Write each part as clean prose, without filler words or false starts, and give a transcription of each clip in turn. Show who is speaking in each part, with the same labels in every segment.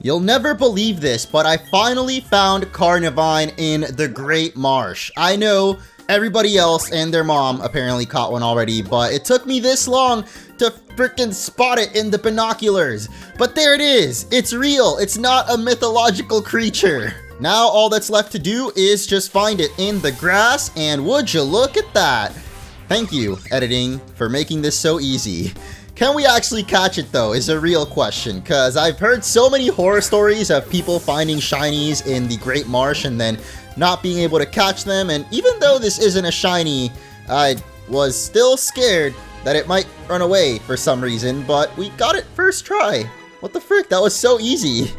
Speaker 1: You'll never believe this, but I finally found Carnivine in the Great Marsh. I know everybody else and their mom apparently caught one already, but it took me this long to freaking spot it in the binoculars. But there it is. It's real. It's not a mythological creature. Now all that's left to do is just find it in the grass, and would you look at that? Thank you, editing, for making this so easy. Can we actually catch it though is a real question, because I've heard so many horror stories of people finding shinies in the Great Marsh and then not being able to catch them, and even though this isn't a shiny, I was still scared that it might run away for some reason, but we got it first try. What the frick, that was so easy.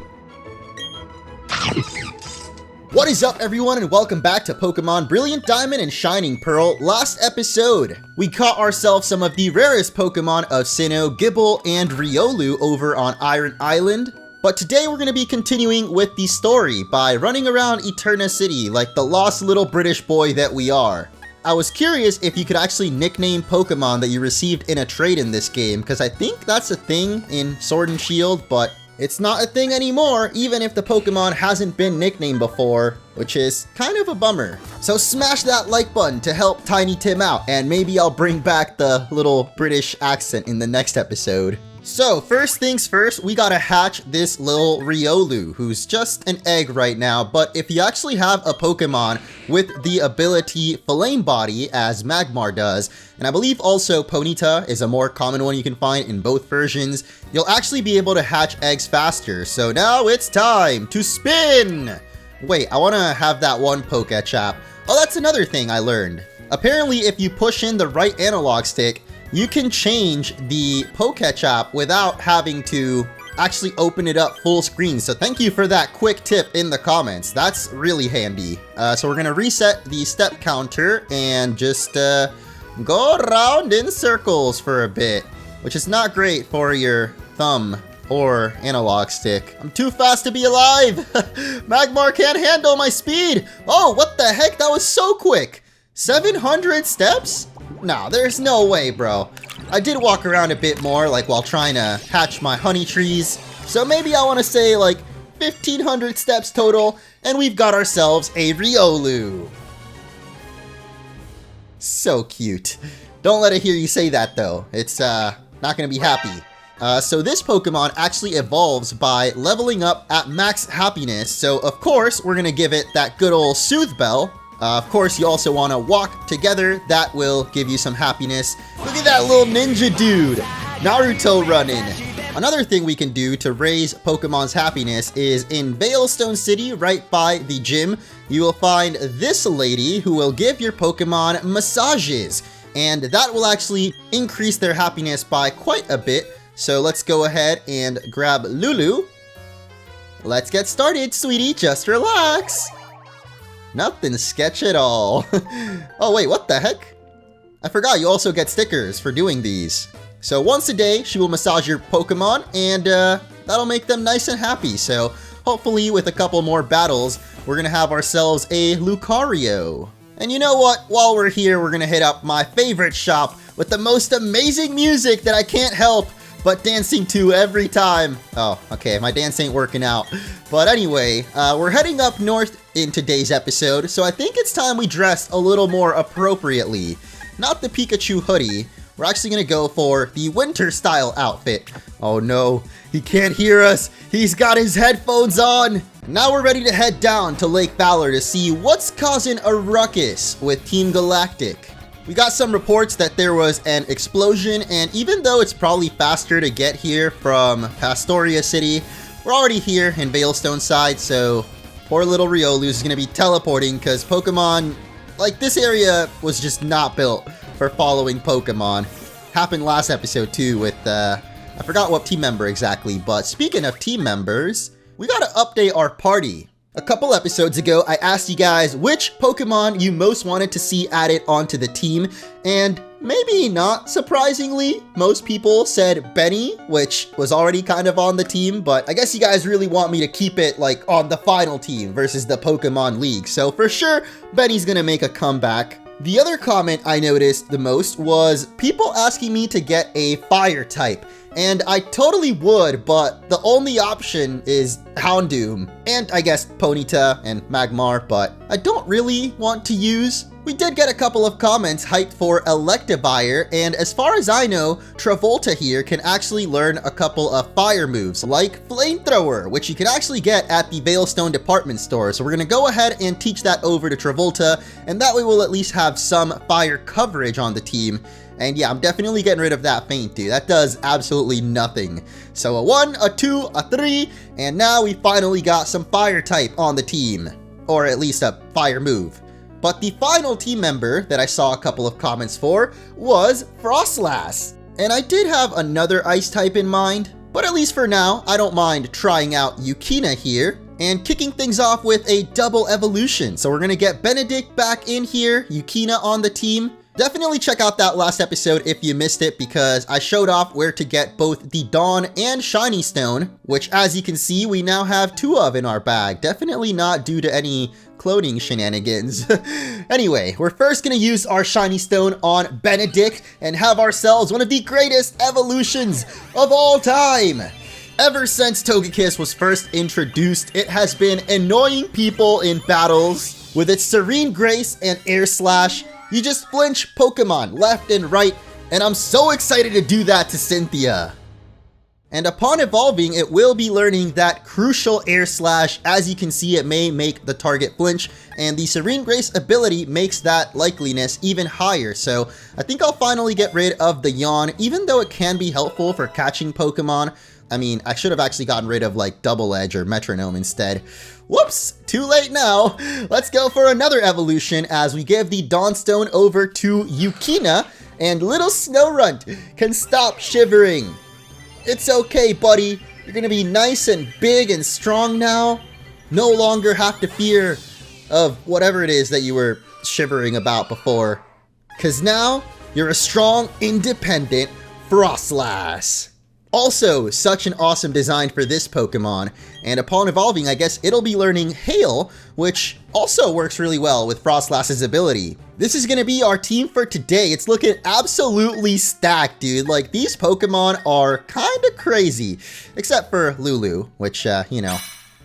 Speaker 1: What is up everyone, and welcome back to Pokemon Brilliant Diamond and Shining Pearl. Last episode, we caught ourselves some of the rarest Pokemon of Sinnoh, Gible, and Riolu over on Iron Island. But today we're going to be continuing with the story by running around Eterna City like the lost little British boy that we are. I was curious if you could actually nickname Pokemon that you received in a trade in this game, because I think that's a thing in Sword and Shield, but it's not a thing anymore, even if the Pokemon hasn't been nicknamed before, which is kind of a bummer. So smash that like button to help Tiny Tim out, and maybe I'll bring back the little British accent in the next episode. So first things first, we gotta hatch this little Riolu, who's just an egg right now, but if you actually have a Pokemon with the ability Flame Body, as Magmar does, and I believe also Ponyta is a more common one you can find in both versions, you'll actually be able to hatch eggs faster. So now it's time to spin! Wait, I wanna have that one Pokechap. Oh, that's another thing I learned. Apparently, if you push in the right analog stick, you can change the Pokechap without having to actually open it up full screen. So thank you for that quick tip in the comments. That's really handy. So we're gonna reset the step counter and just go around in circles for a bit, which is not great for your thumb or analog stick. I'm too fast to be alive. Magmar can't handle my speed. Oh, what the heck? That was so quick. 700 steps? Nah, there's no way, bro. I did walk around a bit more, like while trying to hatch my honey trees. So maybe I want to say like 1,500 steps total, and we've got ourselves a Riolu. So cute. Don't let it hear you say that though. It's not gonna be happy. So this Pokemon actually evolves by leveling up at max happiness. So of course, we're gonna give it that good old Soothe Bell. Of course, you also want to walk together. That will give you some happiness. Look at that little ninja dude. Naruto running. Another thing we can do to raise Pokemon's happiness is in Veilstone City, right by the gym, you will find this lady who will give your Pokemon massages. And that will actually increase their happiness by quite a bit. So let's go ahead and grab Lulu. Let's get started, sweetie. Just relax. Nothing sketch at all. Oh wait, what the heck? I forgot you also get stickers for doing these. So once a day, she will massage your Pokemon, and that'll make them nice and happy. So hopefully with a couple more battles, we're gonna have ourselves a Lucario. And you know what? While we're here, we're gonna hit up my favorite shop with the most amazing music that I can't help but dancing to every time. Oh, okay, my dance ain't working out. But anyway, we're heading up north in today's episode, so I think it's time we dress a little more appropriately. Not the Pikachu hoodie, we're actually gonna go for the winter style outfit. Oh no, he can't hear us. He's got his headphones on. Now we're ready to head down to Lake Valor to see what's causing a ruckus with Team Galactic. We got some reports that there was an explosion, and even though it's probably faster to get here from Pastoria City, we're already here in Veilstone side, so poor little Riolu is going to be teleporting because Pokemon, like this area was just not built for following Pokemon. Happened last episode too with, I forgot what team member exactly, but speaking of team members, we got to update our party. A couple episodes ago, I asked you guys which Pokemon you most wanted to see added onto the team, and maybe not surprisingly, most people said Benny, which was already kind of on the team, but I guess you guys really want me to keep it like on the final team versus the Pokemon League, so for sure, Benny's gonna make a comeback. The other comment I noticed the most was people asking me to get a fire type. And I totally would, but the only option is Houndoom, and I guess Ponyta and Magmar, but I don't really want to use. We did get a couple of comments hyped for Electivire, and as far as I know, Travolta here can actually learn a couple of fire moves, like Flamethrower, which you can actually get at the Veilstone department store. So we're gonna go ahead and teach that over to Travolta, and that way we'll at least have some fire coverage on the team. And yeah, I'm definitely getting rid of that Feint, dude. That does absolutely nothing. So a 1, a 2, a 3, and now we finally got some fire type on the team. Or at least a fire move. But the final team member that I saw a couple of comments for was Frostlass. And I did have another ice type in mind, but at least for now, I don't mind trying out Yukina here and kicking things off with a double evolution. So we're gonna get Benedict back in here, Yukina on the team. Definitely check out that last episode if you missed it, because I showed off where to get both the Dawn and Shiny Stone, which as you can see, we now have 2 of in our bag. Definitely not due to any cloning shenanigans. Anyway, we're first gonna use our Shiny Stone on Benedict and have ourselves one of the greatest evolutions of all time. Ever since Togekiss was first introduced, it has been annoying people in battles with its Serene Grace and Air Slash. You just flinch Pokemon left and right, and I'm so excited to do that to Cynthia. And upon evolving, it will be learning that crucial Air Slash. As you can see, it may make the target flinch, and the Serene Grace ability makes that likeliness even higher. So I think I'll finally get rid of the Yawn, even though it can be helpful for catching Pokemon. I mean, I should have actually gotten rid of like Double Edge or Metronome instead. Whoops, too late now. Let's go for another evolution as we give the Dawnstone over to Yukina, and little Snowrunt can stop shivering. It's okay, buddy. You're gonna be nice and big and strong now. No longer have to fear of whatever it is that you were shivering about before. 'Cause now, you're a strong, independent Frostlass. Also, such an awesome design for this Pokemon, and upon evolving, I guess it'll be learning Hail, which also works really well with Frostlass's ability. This is gonna be our team for today. It's looking absolutely stacked, dude. Like, these Pokemon are kinda crazy, except for Lulu, which, you know,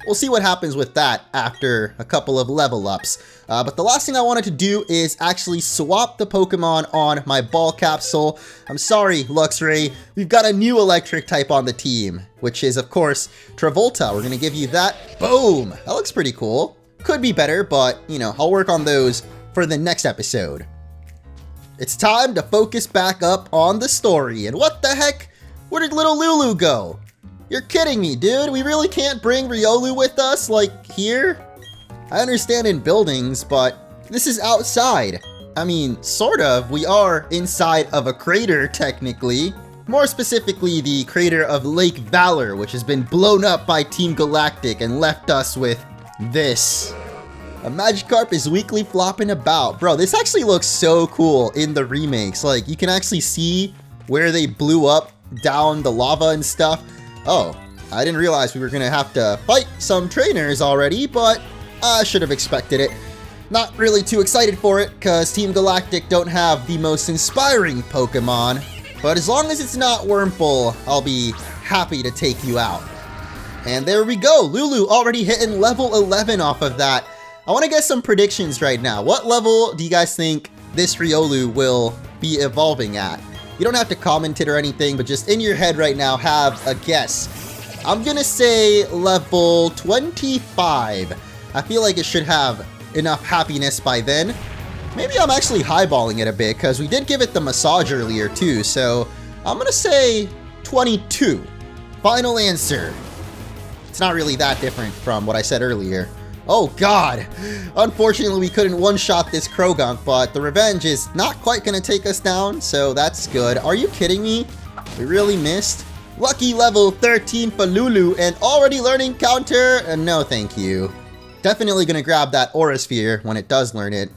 Speaker 1: we'll see what happens with that after a couple of level ups. But the last thing I wanted to do is actually swap the Pokemon on my ball capsule. I'm sorry, Luxray, we've got a new electric type on the team, which is, of course, Travolta. We're gonna give you that. Boom! That looks pretty cool. Could be better, but, you know, I'll work on those for the next episode. It's time to focus back up on the story. And what the heck? Where did little Lulu go? You're kidding me, dude. We really can't bring Riolu with us, like, here? I understand in buildings, but this is outside. I mean, sort of. We are inside of a crater, technically. More specifically, the crater of Lake Valor, which has been blown up by Team Galactic and left us with this. A Magikarp is weakly flopping about. Bro, this actually looks so cool in the remakes. Like, you can actually see where they blew up down the lava and stuff. Oh, I didn't realize we were gonna have to fight some trainers already, but I should have expected it. Not really too excited for it, because Team Galactic don't have the most inspiring Pokemon. But as long as it's not Wurmple, I'll be happy to take you out. And there we go, Lulu already hitting level 11 off of that. I want to get some predictions right now. What level do you guys think this Riolu will be evolving at? You don't have to comment it or anything, but just in your head right now, have a guess. I'm gonna say level 25. I feel like it should have enough happiness by then. Maybe I'm actually highballing it a bit, because we did give it the massage earlier too, so I'm gonna say 22. Final answer. It's not really that different from what I said earlier. Oh god! Unfortunately, we couldn't one-shot this Krogunk, but the revenge is not quite gonna take us down, so that's good. Are you kidding me? We really missed? Lucky level 13 for Lulu, and already learning counter? No thank you. Definitely gonna grab that Aura Sphere when it does learn it.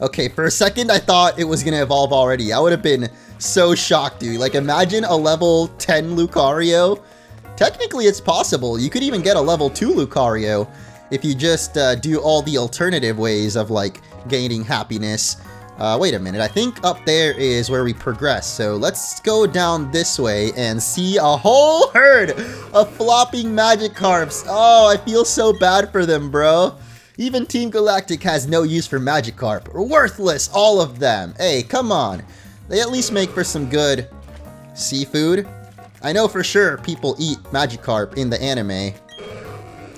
Speaker 1: Okay, for a second I thought it was gonna evolve already. I would have been so shocked, dude. Like, imagine a level 10 Lucario. Technically, it's possible. You could even get a level 2 Lucario if you just do all the alternative ways of, like, gaining happiness. Wait a minute, I think up there is where we progress. So let's go down this way and see a whole herd of flopping Magikarps. Oh, I feel so bad for them, bro. Even Team Galactic has no use for Magikarp. Worthless, all of them. Hey, come on. They at least make for some good seafood. I know for sure people eat Magikarp in the anime.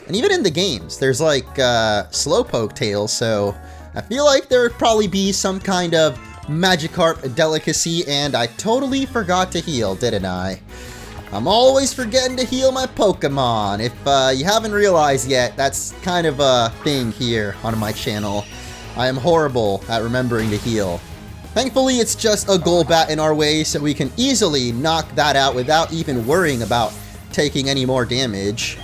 Speaker 1: And even in the games, there's like Slowpoke tails, so I feel like there would probably be some kind of Magikarp delicacy, and I totally forgot to heal, didn't I? I'm always forgetting to heal my Pokemon. If you haven't realized yet, that's kind of a thing here on my channel. I am horrible at remembering to heal. Thankfully, it's just a Golbat in our way, so we can easily knock that out without even worrying about taking any more damage.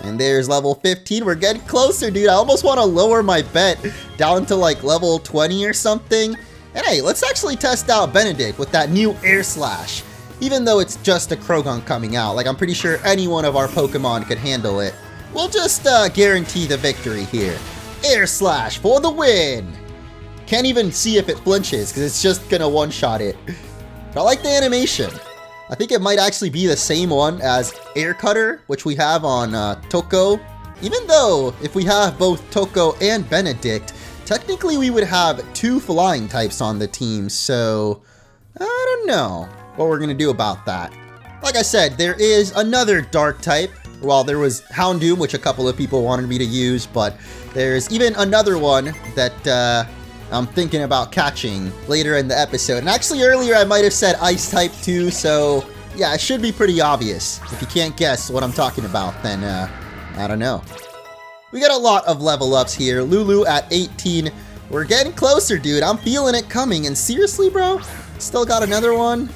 Speaker 1: And there's level 15. We're getting closer, dude. I almost want to lower my bet down to like level 20 or something. And hey, let's actually test out Benedict with that new Air Slash. Even though it's just a Croagunk coming out, like I'm pretty sure any one of our Pokemon could handle it. We'll just guarantee the victory here. Air Slash for the win! Can't even see if it flinches because it's just gonna one-shot it. But I like the animation. I think it might actually be the same one as Air Cutter, which we have on Toko. Even though if we have both Toko and Benedict, technically we would have 2 flying types on the team, so I don't know what we're gonna do about that. Like I said, there is another dark type. Well, there was Houndoom, which a couple of people wanted me to use, but there's even another one that I'm thinking about catching later in the episode. And actually earlier I might have said Ice type too, so yeah, it should be pretty obvious. If you can't guess what I'm talking about, then I don't know. We got a lot of level ups here. Lulu at 18. We're getting closer, dude. I'm feeling it coming. And seriously, bro? Still got another one?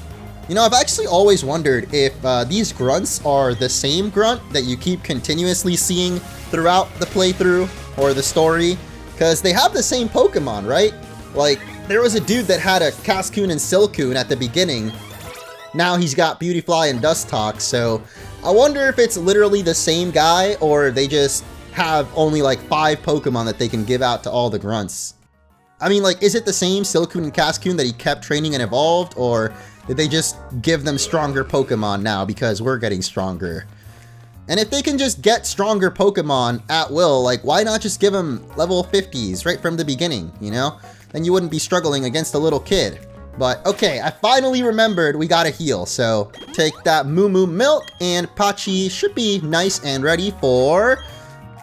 Speaker 1: You know, I've actually always wondered if these grunts are the same grunt that you keep continuously seeing throughout the playthrough or the story. Because they have the same Pokemon, right? Like, there was a dude that had a Cascoon and Silcoon at the beginning. Now he's got Beautyfly and Dustox, so I wonder if it's literally the same guy or they just have only like 5 Pokemon that they can give out to all the grunts. I mean, like, is it the same Silcoon and Cascoon that he kept training and evolved, or did they just give them stronger Pokemon now because we're getting stronger? And if they can just get stronger Pokemon at will, like, why not just give them level 50s right from the beginning, you know? Then you wouldn't be struggling against a little kid. But, okay, I finally remembered we gotta heal, so take that Moo Moo Milk, and Pachi should be nice and ready for...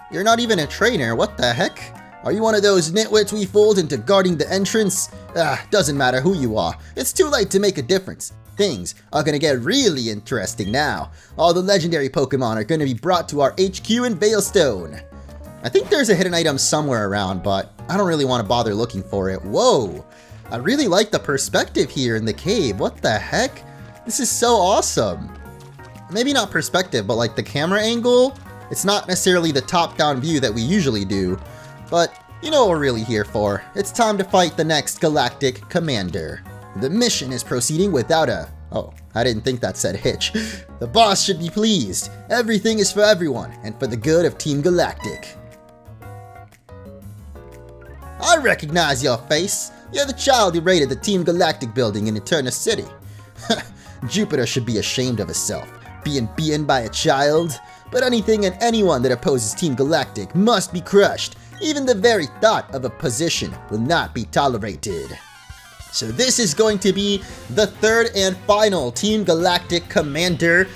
Speaker 1: You're not even a trainer, what the heck? Are you one of those nitwits we fooled into guarding the entrance? Doesn't matter who you are, it's too late to make a difference. Things are gonna get really interesting now. All the legendary Pokemon are gonna be brought to our HQ in Veilstone. I think there's a hidden item somewhere around, but I don't really want to bother looking for it. Whoa! I really like the perspective here in the cave. What the heck? This is so awesome. Maybe not perspective, but like the camera angle? It's not necessarily the top-down view that we usually do, but you know what we're really here for. It's time to fight the next Galactic Commander. The mission is proceeding without a... Oh, I didn't think that said hitch. The boss should be pleased. Everything is for everyone, and for the good of Team Galactic. I recognize your face. You're the child who raided the Team Galactic building in Eterna City. Jupiter should be ashamed of herself, being beaten by a child. But anything and anyone that opposes Team Galactic must be crushed. Even the very thought of a position will not be tolerated. So this is going to be the third and final Team Galactic Commander,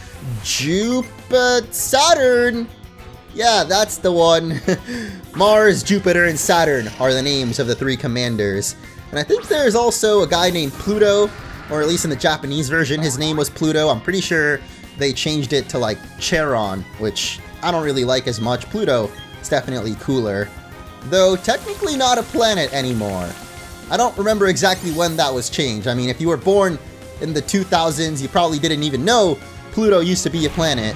Speaker 1: Saturn. Yeah, that's the one. Mars, Jupiter, and Saturn are the names of the 3 commanders. And I think there's also a guy named Pluto, or at least in the Japanese version, his name was Pluto. I'm pretty sure they changed it to like Charon, which I don't really like as much. Pluto is definitely cooler, though technically not a planet anymore. I don't remember exactly when that was changed. I mean, if you were born in the 2000s, you probably didn't even know Pluto used to be a planet.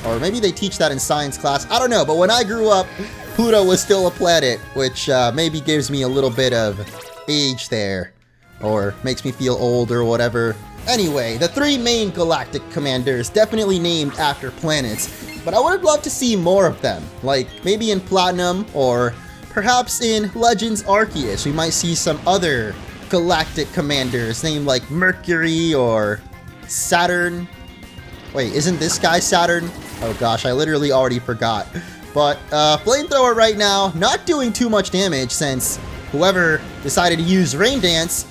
Speaker 1: Or maybe they teach that in science class. I don't know, but when I grew up, Pluto was still a planet, which maybe gives me a little bit of age there. Or makes me feel old or whatever. Anyway, the 3 main galactic commanders definitely named after planets, but I would love to see more of them. Like, maybe in Platinum, or perhaps in Legends Arceus, we might see some other galactic commanders named like Mercury or Saturn. Wait, isn't this guy Saturn? Oh gosh, I literally already forgot. But flamethrower right now, not doing too much damage since whoever decided to use Rain Dance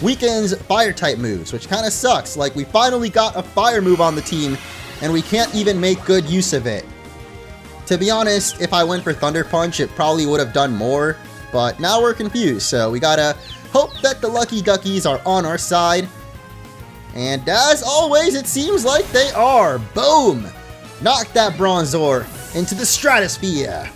Speaker 1: weakens fire type moves, which kind of sucks. Like, we finally got a fire move on the team and we can't even make good use of it. To be honest, if I went for Thunder Punch, it probably would have done more, but now we're confused, so we gotta hope that the Lucky Duckies are on our side. And as always, it seems like they are. Boom! Knock that Bronzor into the stratosphere,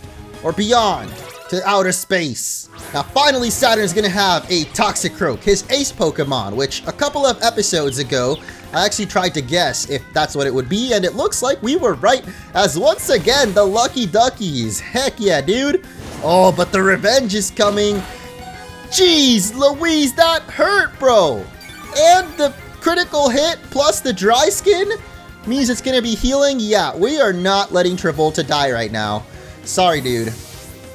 Speaker 1: or beyond, to outer space. Now finally Saturn's gonna have a Toxicroak, his ace Pokemon, which a couple of episodes ago, I actually tried to guess if that's what it would be, and it looks like we were right, as once again, the Lucky Duckies. Heck yeah, dude. Oh, but the revenge is coming. Jeez Louise, that hurt, bro. And the critical hit plus the dry skin means it's gonna be healing. Yeah, we are not letting Travolta die right now. Sorry, dude.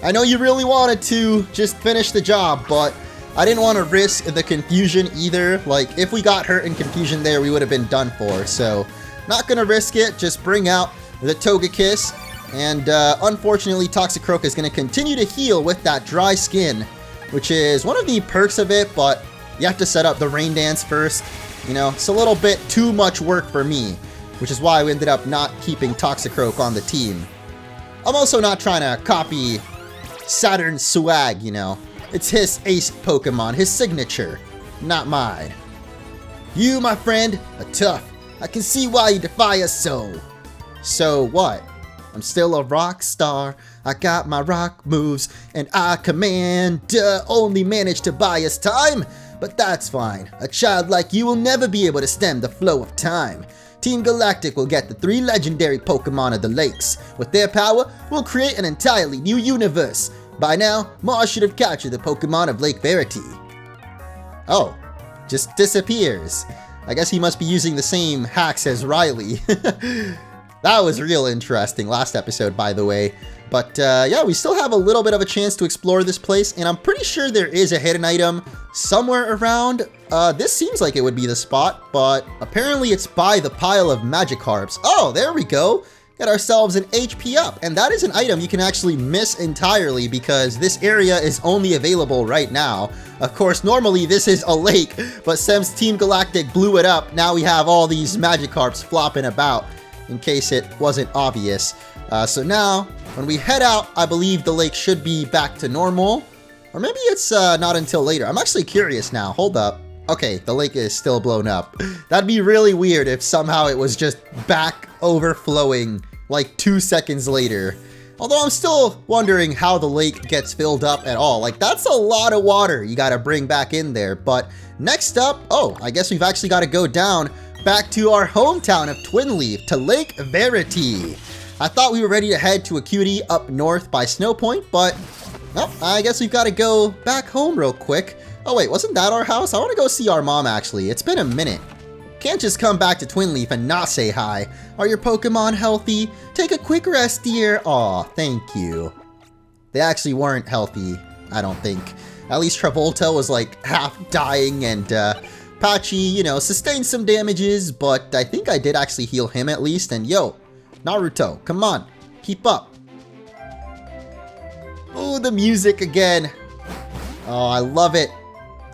Speaker 1: I know you really wanted to just finish the job, but I didn't want to risk the confusion either. Like, if we got hurt in confusion there, we would have been done for. So, not gonna risk it. Just bring out the Togekiss. And unfortunately, Toxicroak is gonna continue to heal with that dry skin, which is one of the perks of it, but you have to set up the Rain Dance first. You know, it's a little bit too much work for me, which is why we ended up not keeping Toxicroak on the team. I'm also not trying to copy Saturn's swag, you know. It's his ace Pokemon, his signature, not mine. You, my friend, are tough. I can see why you defy us so. So what? I'm still a rock star. I got my rock moves, and I command. Only managed to buy us time, but that's fine. A child like you will never be able to stem the flow of time. Team Galactic will get the 3 legendary Pokemon of the lakes. With their power, we'll create an entirely new universe. By now, Mars should have captured the Pokemon of Lake Verity. Oh, just disappears. I guess he must be using the same hacks as Riley. That was real interesting last episode, by the way. But yeah, we still have a little bit of a chance to explore this place, and I'm pretty sure there is a hidden item somewhere around. This seems like it would be the spot, but apparently it's by the pile of Magikarps. Oh, there we go. Get ourselves an HP up, and that is an item you can actually miss entirely because this area is only available right now. Of course, normally this is a lake, but since Team Galactic blew it up, now we have all these Magikarps flopping about, in case it wasn't obvious. So now, when we head out, I believe the lake should be back to normal. Or maybe it's not until later. I'm actually curious now. Hold up. Okay, the lake is still blown up. That'd be really weird if somehow it was just back overflowing like 2 seconds later. Although I'm still wondering how the lake gets filled up at all. Like, that's a lot of water you gotta bring back in there. But next up, oh, I guess we've actually got to go down back to our hometown of Twinleaf, to Lake Verity. I thought we were ready to head to a cutie up north by Snowpoint, but nope, I guess we've got to go back home real quick. Oh wait, wasn't that our house? I want to go see our mom actually. It's been a minute. Can't just come back to Twinleaf and not say hi. Are your Pokemon healthy? Take a quick rest, dear. Aw, thank you. They actually weren't healthy, I don't think. At least Travolta was like half dying, and Patchy, you know, sustained some damages, but I think I did actually heal him at least. And yo, Naruto, come on, keep up. Oh, the music again. Oh, I love it.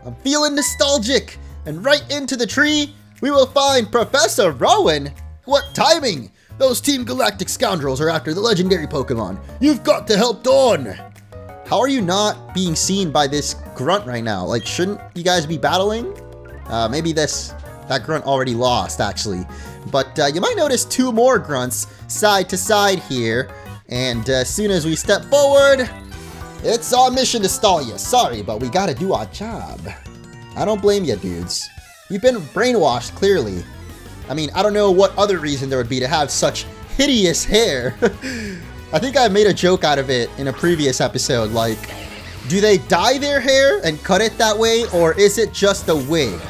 Speaker 1: I'm feeling nostalgic. And right into the tree, we will find Professor Rowan. What timing! Those Team Galactic scoundrels are after the legendary Pokemon. You've got to help Dawn. How are you not being seen by this grunt right now? Like, shouldn't you guys be battling? Maybe that grunt already lost, actually. But you might notice 2 more grunts side to side here. And as soon as we step forward, it's our mission to stall you. Sorry, but we gotta do our job. I don't blame you, dudes. You've been brainwashed, clearly. I mean, I don't know what other reason there would be to have such hideous hair. I think I made a joke out of it in a previous episode, like, do they dye their hair and cut it that way, or is it just a wig?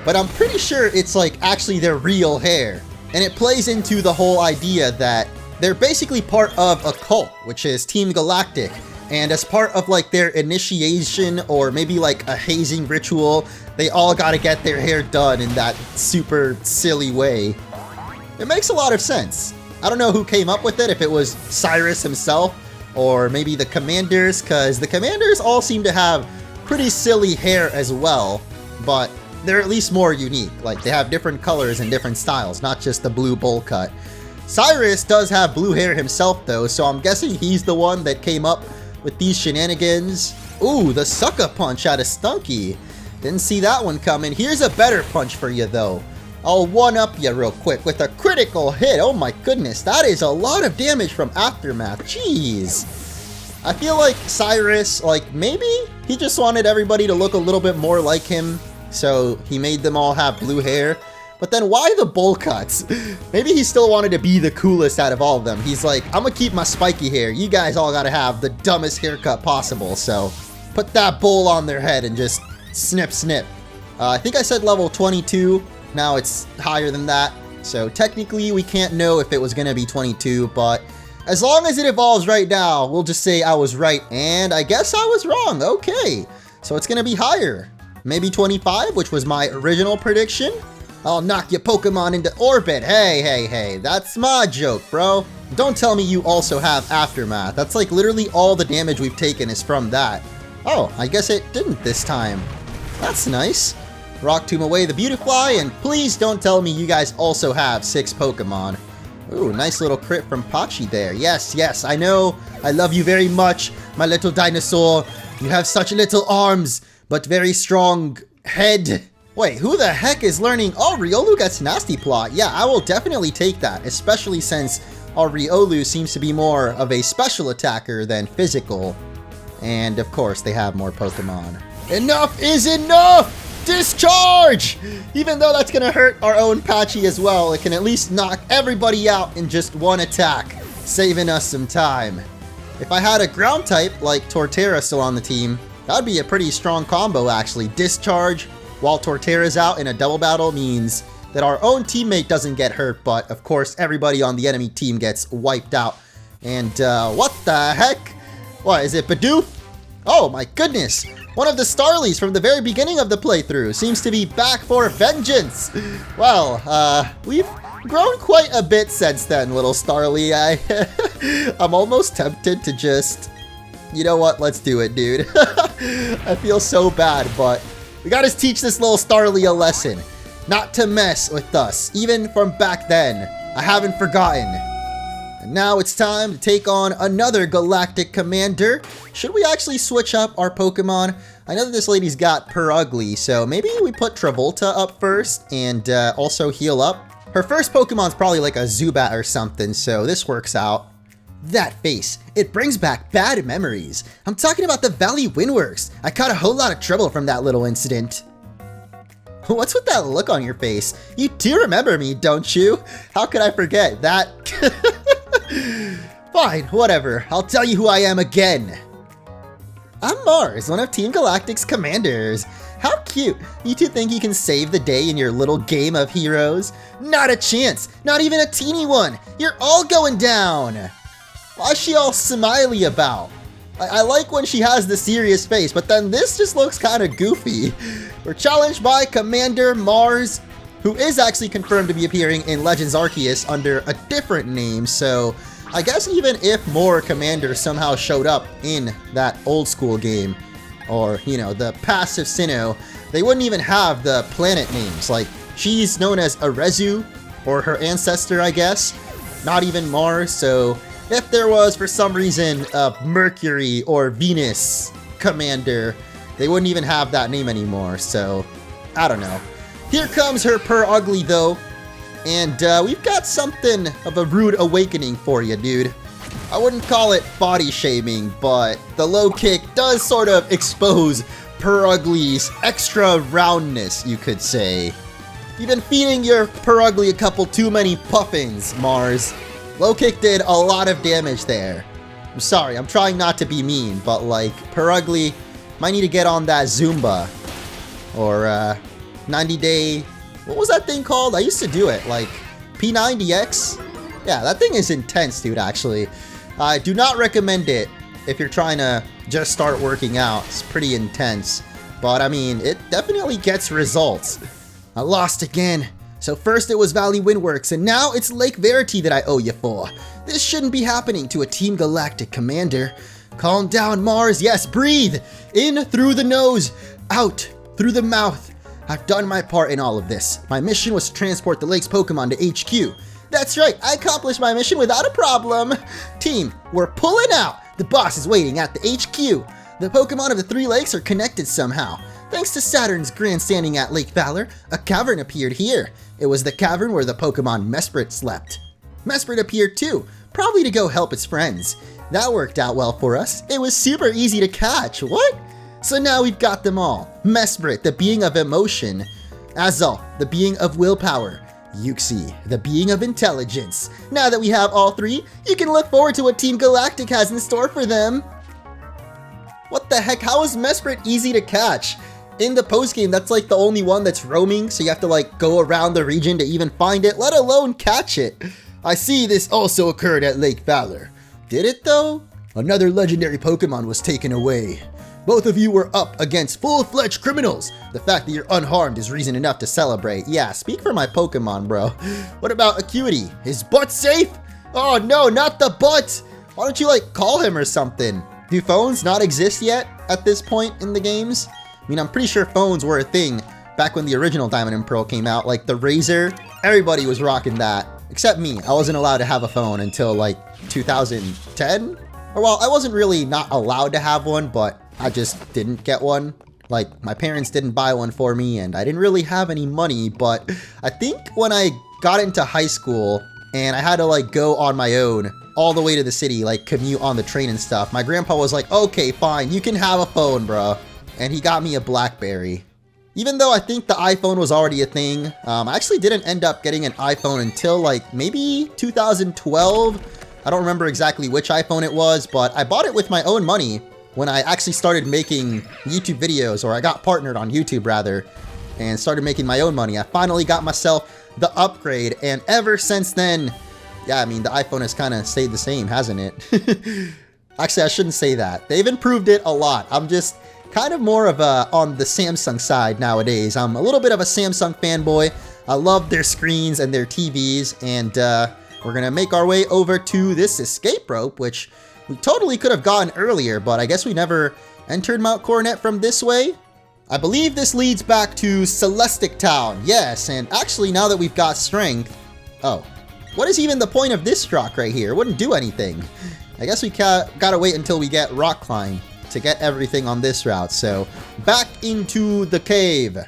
Speaker 1: But I'm pretty sure it's like actually their real hair. And it plays into the whole idea that they're basically part of a cult, which is Team Galactic. And as part of like their initiation or maybe like a hazing ritual, they all got to get their hair done in that super silly way. It makes a lot of sense. I don't know who came up with it, if it was Cyrus himself or maybe the commanders, because the commanders all seem to have pretty silly hair as well, but they're at least more unique. Like, they have different colors and different styles, not just the blue bowl cut. Cyrus does have blue hair himself though, so I'm guessing he's the one that came up with these shenanigans. Ooh, the sucker punch out of Stunky. Didn't see that one coming. Here's a better punch for you though. I'll one-up you real quick with a critical hit. Oh my goodness, that is a lot of damage from Aftermath. Jeez. I feel like Cyrus, like, maybe he just wanted everybody to look a little bit more like him, so he made them all have blue hair. But then why the bowl cuts? Maybe he still wanted to be the coolest out of all of them. He's like, I'm gonna keep my spiky hair. You guys all gotta have the dumbest haircut possible, so put that bowl on their head and just snip, snip. I think I said level 22. Now it's higher than that, so technically we can't know if it was gonna be 22, but as long as it evolves right now, we'll just say I was right, and I guess I was wrong. Okay, so it's gonna be higher. Maybe 25, which was my original prediction. I'll knock your Pokemon into orbit. Hey, hey, hey, that's my joke, bro. Don't tell me you also have Aftermath. That's like literally all the damage we've taken is from that. Oh, I guess it didn't this time. That's nice. Rock Tomb away the Beautifly, and please don't tell me you guys also have 6 Pokemon. Ooh, nice little crit from Pachi there. Yes, yes, I know. I love you very much, my little dinosaur. You have such little arms, but very strong head. Wait, who the heck is learning? Oh, Riolu gets Nasty Plot. Yeah, I will definitely take that, especially since our Riolu seems to be more of a special attacker than physical. And of course, they have more Pokemon. Enough is enough! Discharge! Even though that's gonna hurt our own Pachi as well, it can at least knock everybody out in just one attack, saving us some time. If I had a ground type like Torterra still on the team, that'd be a pretty strong combo actually. Discharge while Torterra's out in a double battle means that our own teammate doesn't get hurt, but of course everybody on the enemy team gets wiped out. And what the heck? What, is it Bidoof? Oh my goodness! One of the Starlies from the very beginning of the playthrough seems to be back for vengeance. Well, we've grown quite a bit since then, little Starly. I'm almost tempted to just, you know what, let's do it, dude. I feel so bad, but we gotta teach this little Starly a lesson. Not to mess with us, even from back then. I haven't forgotten. And now it's time to take on another Galactic Commander. Should we actually switch up our Pokemon? I know that this lady's got Purugly, so maybe we put Travolta up first and also heal up. Her first Pokemon's probably like a Zubat or something, so this works out. That face, it brings back bad memories. I'm talking about the Valley Windworks. I caught a whole lot of trouble from that little incident. What's with that look on your face? You do remember me, don't you? How could I forget that? Fine, whatever. I'll tell you who I am again. I'm Mars, one of Team Galactic's commanders. How cute. You two think you can save the day in your little game of heroes? Not a chance. Not even a teeny one. You're all going down. Why's she all smiley about? I like when she has the serious face, but then this just looks kind of goofy. We're challenged by Commander Mars, who is actually confirmed to be appearing in Legends Arceus under a different name, so I guess even if more commanders somehow showed up in that old school game, or, you know, the passive Sinnoh, they wouldn't even have the planet names. Like, she's known as Arezu, or her ancestor, I guess. Not even Mars, so if there was, for some reason, a Mercury or Venus commander, they wouldn't even have that name anymore, so I don't know. Here comes her Purugly, though. And we've got something of a rude awakening for you, dude. I wouldn't call it body shaming, but the low kick does sort of expose Purugly's extra roundness, you could say. You've been feeding your Purugly a couple too many puffins, Mars. Low kick did a lot of damage there. I'm sorry, I'm trying not to be mean, but like, Purugly might need to get on that Zumba. Or 90 day... What was that thing called? I used to do it, like P90X? Yeah, that thing is intense, dude, actually. I do not recommend it if you're trying to just start working out. It's pretty intense. But I mean, it definitely gets results. I lost again. So first it was Valley Windworks, and now it's Lake Verity that I owe you for. This shouldn't be happening to a Team Galactic commander. Calm down, Mars. Yes, breathe. In through the nose, out through the mouth. I've done my part in all of this. My mission was to transport the lake's Pokemon to HQ. That's right, I accomplished my mission without a problem. Team, we're pulling out. The boss is waiting at the HQ. The Pokemon of the 3 lakes are connected somehow. Thanks to Saturn's grandstanding at Lake Valor, a cavern appeared here. It was the cavern where the Pokemon Mesprit slept. Mesprit appeared too, probably to go help its friends. That worked out well for us. It was super easy to catch. What? So now we've got them all. Mesprit, the being of emotion. Azal, the being of willpower. Yuxi, the being of intelligence. Now that we have all 3, you can look forward to what Team Galactic has in store for them. What the heck? How is Mesprit easy to catch? In the postgame, that's like the only one that's roaming, so you have to like go around the region to even find it, let alone catch it. I see this also occurred at Lake Valor. Did it though? Another legendary Pokemon was taken away. Both of you were up against full-fledged criminals. The fact that you're unharmed is reason enough to celebrate. Yeah, speak for my Pokemon, bro. What about Acuity? His butt safe? Oh no, not the butt! Why don't you like call him or something? Do phones not exist yet at this point in the games? I mean, I'm pretty sure phones were a thing back when the original Diamond and Pearl came out. Like the Razor, everybody was rocking that. Except me. I wasn't allowed to have a phone until like 2010? Or well, I wasn't really not allowed to have one, but I just didn't get one. Like, my parents didn't buy one for me, and I didn't really have any money, but I think when I got into high school, and I had to, like, go on my own all the way to the city, like, commute on the train and stuff, my grandpa was like, okay, fine, you can have a phone, bro. And he got me a BlackBerry. Even though I think the iPhone was already a thing, I actually didn't end up getting an iPhone until, like, maybe 2012. I don't remember exactly which iPhone it was, but I bought it with my own money when I actually started making YouTube videos, or I got partnered on YouTube rather, and started making my own money. I finally got myself the upgrade, and ever since then, yeah, I mean, the iPhone has kind of stayed the same, hasn't it? Actually, I shouldn't say that. They've improved it a lot. I'm just kind of more of a on the Samsung side nowadays. I'm a little bit of a Samsung fanboy. I love their screens and their TVs, and we're gonna make our way over to this escape rope, which we totally could have gotten earlier, but I guess we never entered Mount Coronet from this way. I believe this leads back to Celestic Town. Yes, and actually now that we've got strength... Oh, what is even the point of this rock right here? It wouldn't do anything. I guess we gotta wait until we get Rock Climb to get everything on this route. So, back into the cave.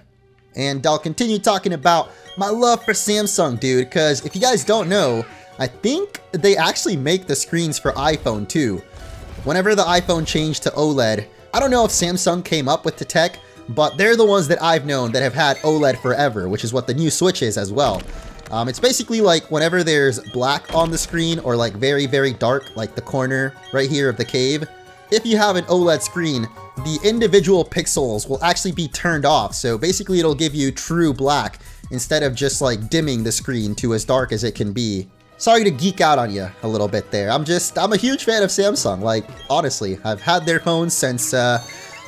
Speaker 1: And I'll continue talking about my love for Samsung, dude, because if you guys don't know, I think they actually make the screens for iPhone too. Whenever the iPhone changed to OLED, I don't know if Samsung came up with the tech, but they're the ones that I've known that have had OLED forever, which is what the new Switch is as well. It's basically like whenever there's black on the screen or like very, very dark, like the corner right here of the cave, if you have an OLED screen, the individual pixels will actually be turned off. So basically it'll give you true black instead of just like dimming the screen to as dark as it can be. Sorry to geek out on you a little bit there. I'm a huge fan of Samsung. Like, honestly, I've had their phones since, I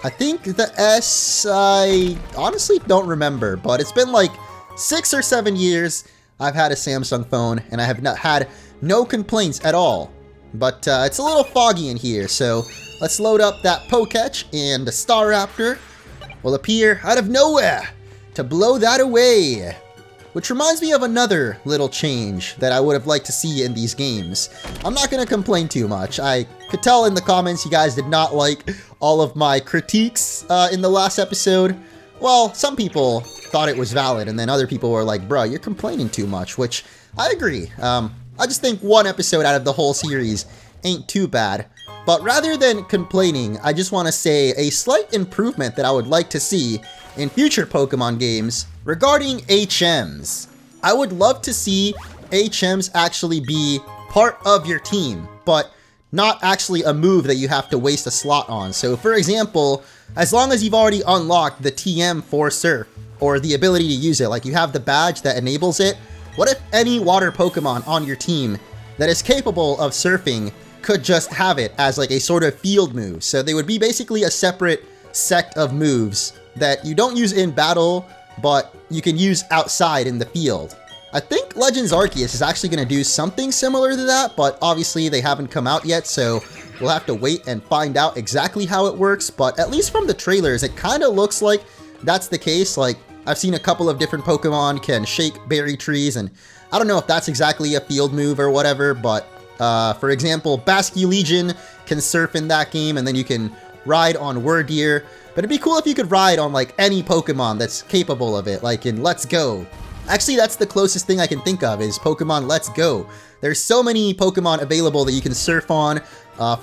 Speaker 1: think the S, I honestly don't remember, but it's been like 6 or 7 years I've had a Samsung phone, and I have not had no complaints at all. But it's a little foggy in here, so let's load up that Poketch, and the Staraptor will appear out of nowhere to blow that away. Which reminds me of another little change that I would have liked to see in these games. I'm not going to complain too much. I could tell in the comments you guys did not like all of my critiques in the last episode. Well, some people thought it was valid, and then other people were like, bro, you're complaining too much, which I agree. I just think one episode out of the whole series ain't too bad. But rather than complaining, I just want to say a slight improvement that I would like to see in future Pokemon games regarding HMs. I would love to see HMs actually be part of your team, but not actually a move that you have to waste a slot on. So for example, as long as you've already unlocked the TM for Surf, or the ability to use it, like you have the badge that enables it, what if any water Pokemon on your team that is capable of surfing could just have it as like a sort of field move. So they would be basically a separate sect of moves that you don't use in battle, but you can use outside in the field. I think Legends Arceus is actually going to do something similar to that, but obviously they haven't come out yet, so we'll have to wait and find out exactly how it works. But at least from the trailers, it kind of looks like that's the case. Like, I've seen a couple of different Pokemon can shake berry trees, and I don't know if that's exactly a field move or whatever, but for example, Basculegion can surf in that game, and then you can ride on Wordeer. But it'd be cool if you could ride on like any Pokemon that's capable of it, like in Let's Go. Actually, that's the closest thing I can think of is Pokemon Let's Go. There's so many Pokemon available that you can surf on,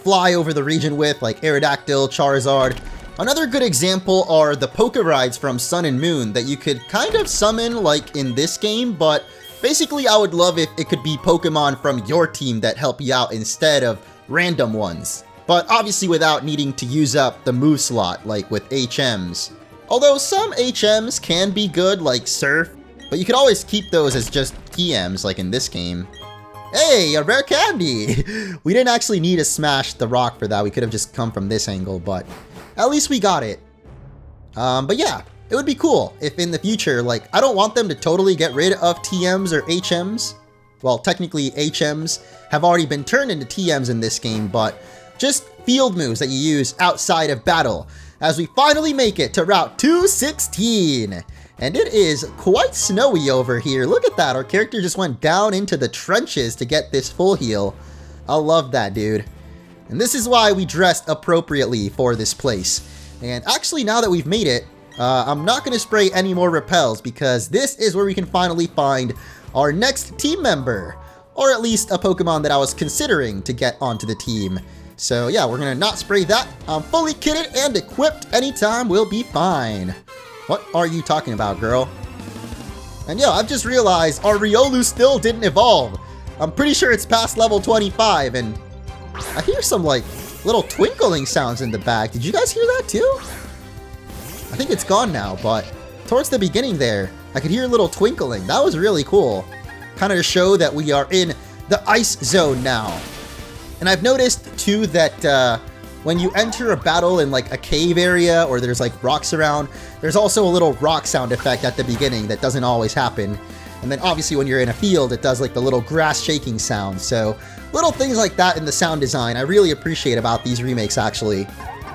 Speaker 1: fly over the region with, like Aerodactyl, Charizard. Another good example are the Pokerides from Sun and Moon that you could kind of summon like in this game, but basically I would love if it could be Pokemon from your team that help you out instead of random ones. But obviously without needing to use up the move slot like with HMs. Although some HMs can be good like Surf, but you could always keep those as just TMs like in this game. Hey, a rare candy! We didn't actually need to smash the rock for that, we could have just come from this angle, but at least we got it. But yeah, it would be cool if in the future, like, I don't want them to totally get rid of TMs or HMs. Well, technically HMs have already been turned into TMs in this game, but just field moves that you use outside of battle, as we finally make it to Route 216. And it is quite snowy over here. Look at that, our character just went down into the trenches to get this full heal. I love that, dude. And this is why we dressed appropriately for this place. And actually, now that we've made it, I'm not going to spray any more repels because this is where we can finally find our next team member. Or at least a Pokemon that I was considering to get onto the team. So yeah, we're going to not spray that. I'm fully kitted and equipped. Anytime we'll be fine. What are you talking about, girl? And yo, I've just realized our Riolu still didn't evolve. I'm pretty sure it's past level 25, and I hear some like little twinkling sounds in the back. Did you guys hear that too? I think it's gone now, but towards the beginning there, I could hear a little twinkling. That was really cool. Kind of to show that we are in the ice zone now. And I've noticed too that when you enter a battle in like a cave area or there's like rocks around, there's also a little rock sound effect at the beginning that doesn't always happen. And then obviously when you're in a field, it does like the little grass shaking sound. So little things like that in the sound design, I really appreciate about these remakes actually.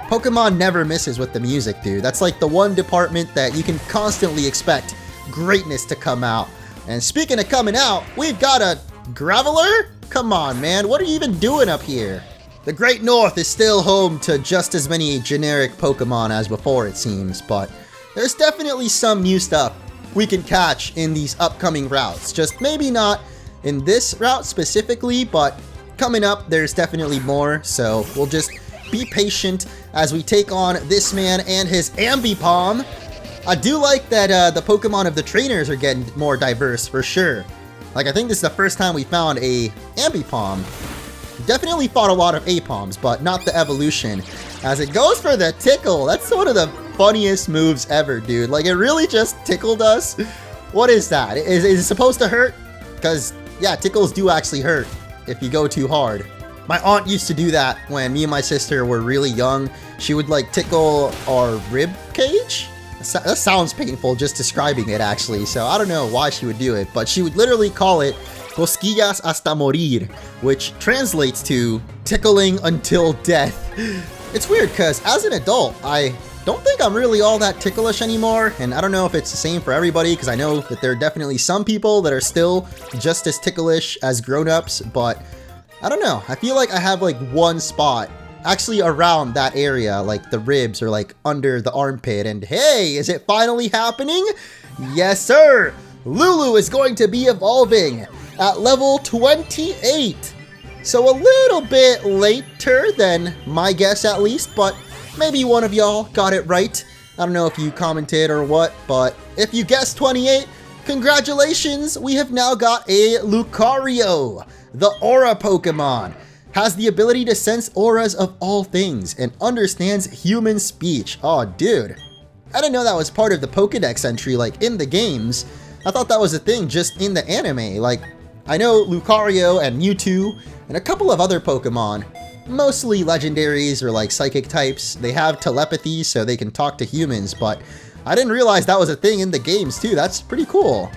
Speaker 1: Pokemon never misses with the music, dude. That's like the one department that you can constantly expect greatness to come out. And speaking of coming out, we've got a Graveler? Come on, man. What are you even doing up here? The Great North is still home to just as many generic Pokemon as before, it seems, but there's definitely some new stuff we can catch in these upcoming routes. Just maybe not in this route specifically, but coming up, there's definitely more, so we'll just be patient as we take on this man and his Ambipom. I do like that the Pokemon of the trainers are getting more diverse, for sure. Like, I think this is the first time we found a Ambipom. Definitely fought a lot of Apoms, but not the evolution. As it goes for the tickle. That's one of the funniest moves ever, dude. Like, it really just tickled us. What is that? Is it supposed to hurt? Because, yeah, tickles do actually hurt if you go too hard. My aunt used to do that when me and my sister were really young. She would, like, tickle our rib cage? That sounds painful just describing it, actually. So I don't know why she would do it, but she would literally call it cosquillas hasta morir, which translates to tickling until death. It's weird because as an adult, I don't think I'm really all that ticklish anymore, and I don't know if it's the same for everybody because I know that there are definitely some people that are still just as ticklish as grown-ups, but I don't know. I feel like I have like one spot actually around that area, like the ribs or like under the armpit, and hey, is it finally happening? Yes, sir! Lulu is going to be evolving at level 28. So a little bit later than my guess at least, but maybe one of y'all got it right. I don't know if you commented or what, but if you guessed 28, congratulations! We have now got a Lucario, the Aura Pokemon. Has the ability to sense auras of all things and understands human speech. Oh, dude. I didn't know that was part of the Pokédex entry, like, in the games. I thought that was a thing just in the anime. Like, I know Lucario and Mewtwo and a couple of other Pokemon mostly legendaries or like psychic types. They have telepathy, so they can talk to humans, but I didn't realize that was a thing in the games too. That's pretty cool.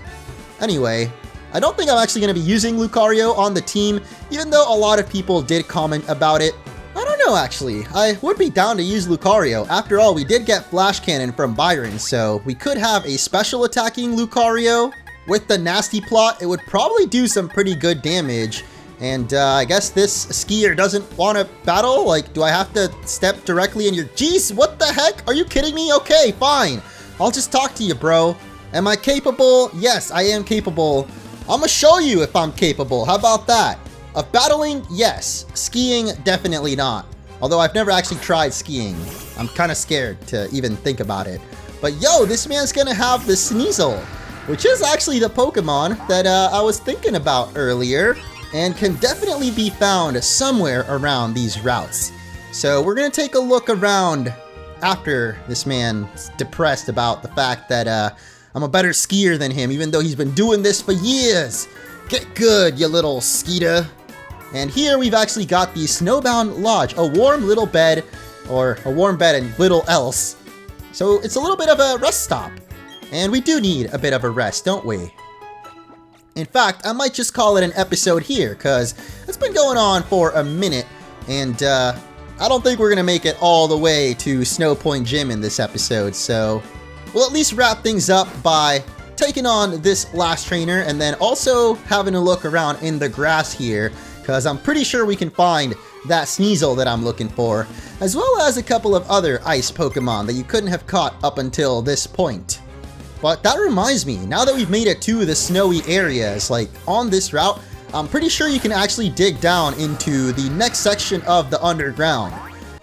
Speaker 1: Anyway, I don't think I'm actually going to be using Lucario on the team, even though a lot of people did comment about it. I don't know actually, I would be down to use Lucario. After all, we did get Flash Cannon from Byron, so we could have a special attacking Lucario. With the nasty plot, it would probably do some pretty good damage. And I guess this skier doesn't want to battle? Like, do I have to step directly in your... Jeez, what the heck? Are you kidding me? Okay, fine. I'll just talk to you, bro. Am I capable? Yes, I am capable. I'm gonna show you if I'm capable. How about that? Of battling? Yes. Skiing? Definitely not. Although I've never actually tried skiing. I'm kind of scared to even think about it. But yo, this man's gonna have the Sneasel, which is actually the Pokemon that I was thinking about earlier, and can definitely be found somewhere around these routes. So we're gonna take a look around after this man's depressed about the fact that I'm a better skier than him, even though he's been doing this for years. Get good, you little skeeter. And here we've actually got the Snowbound Lodge, a warm little bed, or a warm bed and little else. So it's a little bit of a rest stop. And we do need a bit of a rest, don't we? In fact, I might just call it an episode here, because it's been going on for a minute, and I don't think we're going to make it all the way to Snowpoint Gym in this episode, so we'll at least wrap things up by taking on this last trainer, and then also having a look around in the grass here, because I'm pretty sure we can find that Sneasel that I'm looking for, as well as a couple of other ice Pokemon that you couldn't have caught up until this point. But that reminds me, now that we've made it to the snowy areas, like on this route, I'm pretty sure you can actually dig down into the next section of the underground.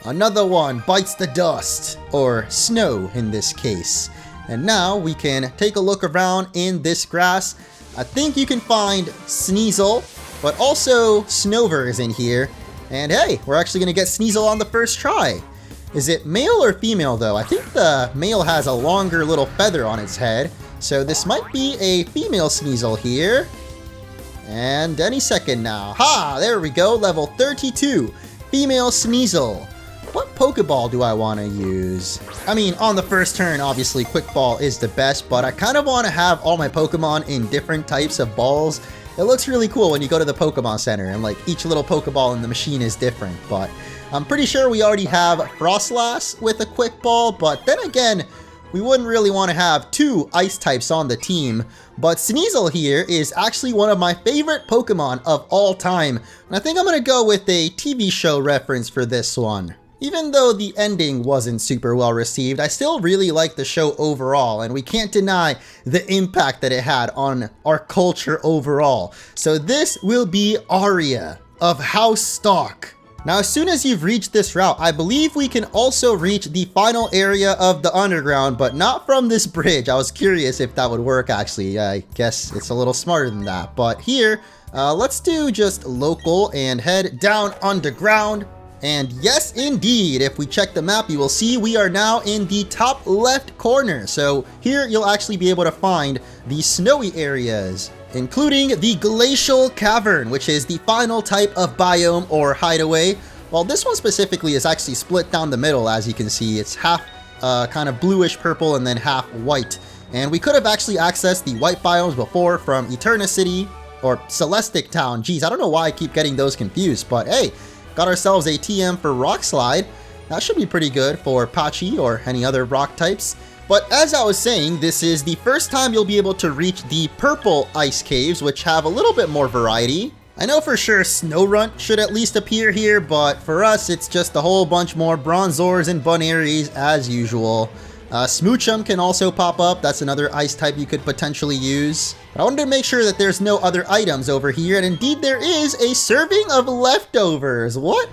Speaker 1: Another one bites the dust, or snow in this case. And now we can take a look around in this grass. I think you can find Sneasel, but also Snover is in here. And hey, we're actually going to get Sneasel on the first try. Is it male or female though? I think the male has a longer little feather on its head. So this might be a female Sneasel here. And any second now. Ha! There we go, level 32. Female Sneasel. What Pokeball do I want to use? I mean, on the first turn, obviously Quick Ball is the best, but I kind of want to have all my Pokemon in different types of balls. It looks really cool when you go to the Pokemon Center, and like each little Pokeball in the machine is different, but I'm pretty sure we already have Frostlass with a Quick Ball, but then again, we wouldn't really want to have two Ice types on the team. But Sneasel here is actually one of my favorite Pokemon of all time, and I think I'm going to go with a TV show reference for this one. Even though the ending wasn't super well received, I still really like the show overall, and we can't deny the impact that it had on our culture overall. So this will be Aria of House Stalk. Now, as soon as you've reached this route, I believe we can also reach the final area of the underground, but not from this bridge. I was curious if that would work, actually. I guess it's a little smarter than that. But here, let's do just local and head down underground. And yes, indeed, if we check the map, you will see we are now in the top left corner. So here, you'll actually be able to find the snowy areas, including the Glacial Cavern, which is the final type of biome or hideaway. While this one specifically is actually split down the middle, as you can see. It's half kind of bluish purple and then half white. And we could have actually accessed the white biomes before from Eterna City or Celestic Town. Geez, I don't know why I keep getting those confused, but hey, got ourselves a TM for Rock Slide. That should be pretty good for Pachi or any other rock types. But as I was saying, this is the first time you'll be able to reach the purple ice caves, which have a little bit more variety. I know for sure Snorunt should at least appear here, but for us, it's just a whole bunch more Bronzors and Bunearys as usual. Smoochum can also pop up. That's another ice type you could potentially use. But I wanted to make sure that there's no other items over here, and indeed there is a serving of leftovers. What?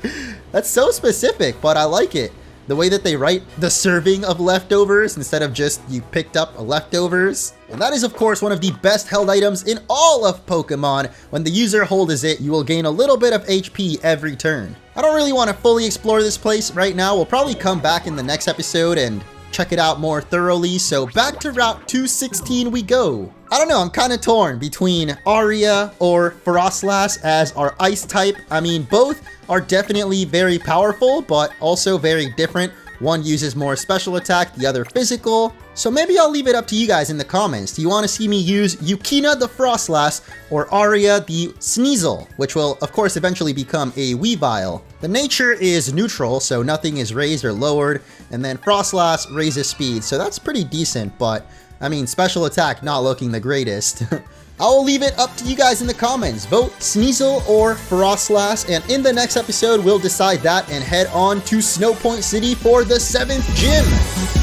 Speaker 1: That's so specific, but I like it. The way that they write the serving of leftovers instead of just you picked up leftovers. And that is of course one of the best held items in all of Pokemon. When the user holds it, you will gain a little bit of HP every turn. I don't really want to fully explore this place right now. We'll probably come back in the next episode and check it out more thoroughly. So back to Route 216 we go. I don't know, I'm kind of torn between Aria or Frostlass as our ice type. I mean, both are definitely very powerful, but also very different. One uses more special attack, the other physical. So maybe I'll leave it up to you guys in the comments. Do you want to see me use Yukina the Frostlass or Aria the Sneasel, which will of course eventually become a Weavile? The nature is neutral, so nothing is raised or lowered, and then Frostlass raises speed, so that's pretty decent, but I mean, special attack not looking the greatest. I will leave it up to you guys in the comments. Vote Sneasel or Frostlass, and in the next episode, we'll decide that and head on to Snowpoint City for the 7th gym.